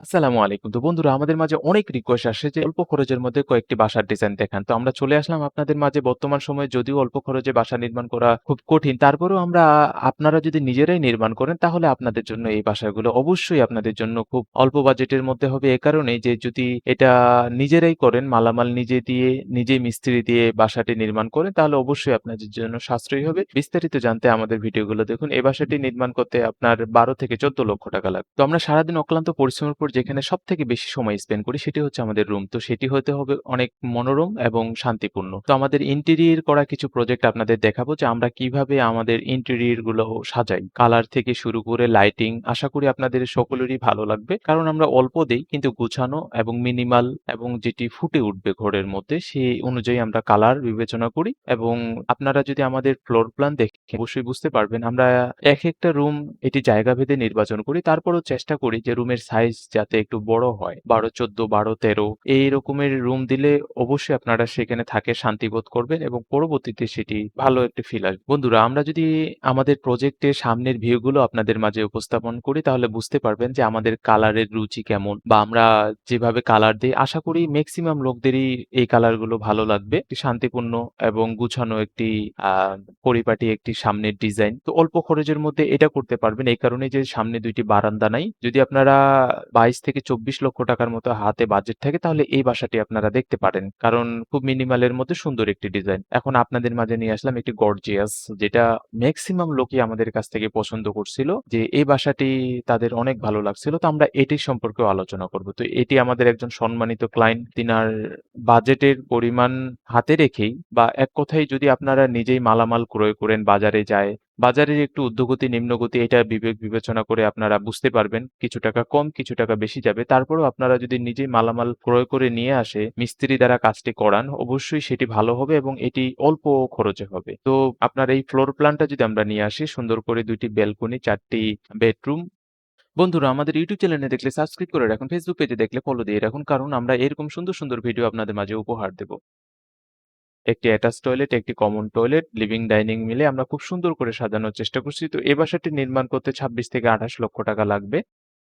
আসসালামু আলাইকুম। তো বন্ধুরা আমাদের মাঝে অনেক রিকোয়েস্ট আসে যে অল্প খরচের মধ্যে কয়েকটি বাসার ডিজাইন দেখান। তো আমরা চলে আসলাম আপনাদের মাঝে বর্তমান সময়ে যদিও অল্প খরচে বাসা নির্মাণ করা খুব কঠিন। তারপরেও আপনারা যদি নিজেরাই নির্মাণ করেন তাহলে আপনাদের জন্য এই বাসাগুলো অবশ্যই আপনাদের জন্য খুব অল্প বাজেটের মধ্যে হবে। এ কারণেই যে যদি এটা নিজেরাই করেন, মালামাল নিজে দিয়ে, নিজেই মিস্ত্রি দিয়ে বাসাটি নির্মাণ করেন তাহলে অবশ্যই আপনাদের জন্য সাশ্রয়ী হবে। বিস্তারিত জানতে আমাদের ভিডিওগুলো দেখুন। এই বাসাটি নির্মাণ করতে আপনার ১২ থেকে ১৪ লক্ষ টাকা লাগবে। তো আমরা সারাদিন অক্লান্ত পরিশ্রমের পর যেখানে সবথেকে বেশি সময় স্পেন্ড করি সেটি হচ্ছে আমাদের রুম। তো সেটি হতে হবে অনেক মনোরম এবং শান্তিপূর্ণ। তো আমাদের ইন্টেরিয়র করা কিছু প্রজেক্ট আপনাদের দেখাবো যে আমরা কিভাবে আমাদের ইন্টেরিয়র গুলো সাজাই। কালার থেকে শুরু করে লাইটিং আশা করি আপনাদের সকলেরই ভালো লাগবে। কারণ আমরা অল্প দেই কিন্তু গুছানো এবং মিনিমাল এবং যেটি ফুটে উঠবে ঘরের মধ্যে সেই অনুযায়ী আমরা কালার বিবেচনা করি এবং আপনারা যদি আমাদের ফ্লোর প্ল্যান দেখেন অবশ্যই বুঝতে পারবেন আমরা একেকটা রুম এটি জায়গা ভেদে নির্বাচন করি। তারপরেও চেষ্টা করি যে রুমের সাইজ যাতে একটু বড় হয়। ১২-১৪, ১২-১৩ এই রকমের রুম দিলে অবশ্যই আপনারা সেখানে থাকে শান্তি বোধ করবেন এবং পরবর্তীতে সেটি ভালো একটি ফিল আসবে। বন্ধুরা আমরা যদি আমাদের প্রজেক্টের সামনের ভিউগুলো আপনাদের মাঝে উপস্থাপন করি তাহলে বুঝতে পারবেন যে আমাদের কালারের রুচি কেমন বা আমরা যেভাবে কালার দেই আশা করি মেক্সিমাম লোকদেরই এই কালারগুলো ভালো লাগবে। একটি শান্তিপূর্ণ এবং গুছানো একটি আ পরিপাটি একটি সামনের ডিজাইন। তো অল্প খরচের মধ্যে এটা করতে পারবেন এই কারণে যে সামনে ২ টি বারান্দা নাই। যদি আপনারা ২২ থেকে ২৪ লক্ষ টাকার মতো হাতে বাজেট থাকে তাহলে এই বাসাটি আপনারা দেখতে পারেন। কারণ খুব মিনিমাল এর মধ্যে সুন্দর একটি ডিজাইন। এখন আপনাদের মাঝে নিয়ে আসলাম একটি গর্জিয়াস যেটা মেক্সিমাম লোকই আমাদের কাছ থেকে পছন্দ করছিল যে এই বাসাটি তাদের অনেক ভালো লাগছিল। তো আমরা এটির সম্পর্কেও আলোচনা করব। তো এটি আমাদের একজন সম্মানিত ক্লায়েন্ট তিনার বাজেটের পরিমাণ হাতে রেখেই বা এক কথায় যদি আপনারা নিজেই মালামাল ক্রয় করেন বাজারে যায়, বাজারের একটু ঊর্ধ্বগতি নিম্নগতি এটা বিবেক বিবেচনা করে আপনারা বুঝতে পারবেন। কিছু টাকা কম, কিছু টাকা বেশি যাবে। তারপরেও আপনারা যদি নিজেই মালামাল ক্রয় করে নিয়ে আসে মিস্ত্রি দ্বারা কাজটি করান, অবশ্যই সেটি ভালো হবে এবং এটি অল্প খরচে হবে। তো আপনার এই ফ্লোর প্ল্যানটা যদি আমরা নিয়ে আসি সুন্দর করে ২ টি ব্যালকনি, ৪ টি বেডরুম। বন্ধুরা আমাদের ইউটিউব চ্যানেলে দেখলে সাবস্ক্রাইব করে রাখুন। ফেসবুক পেজে দেখলে ফলো দিয়ে রাখুন। কারণ আমরা এরকম সুন্দর, সুন্দর ভিডিও আপনাদের মাঝে উপহার দেব। একটি অ্যাটাচ টয়লেট, একটি কমন টয়লেট, লিভিং ডাইনিং মিলে আমরা খুব সুন্দর করে সাজানোর চেষ্টা করছি। তো এই বাসাটি নির্মাণ করতে ২৬ থেকে ২৮ লক্ষ টাকা লাগবে।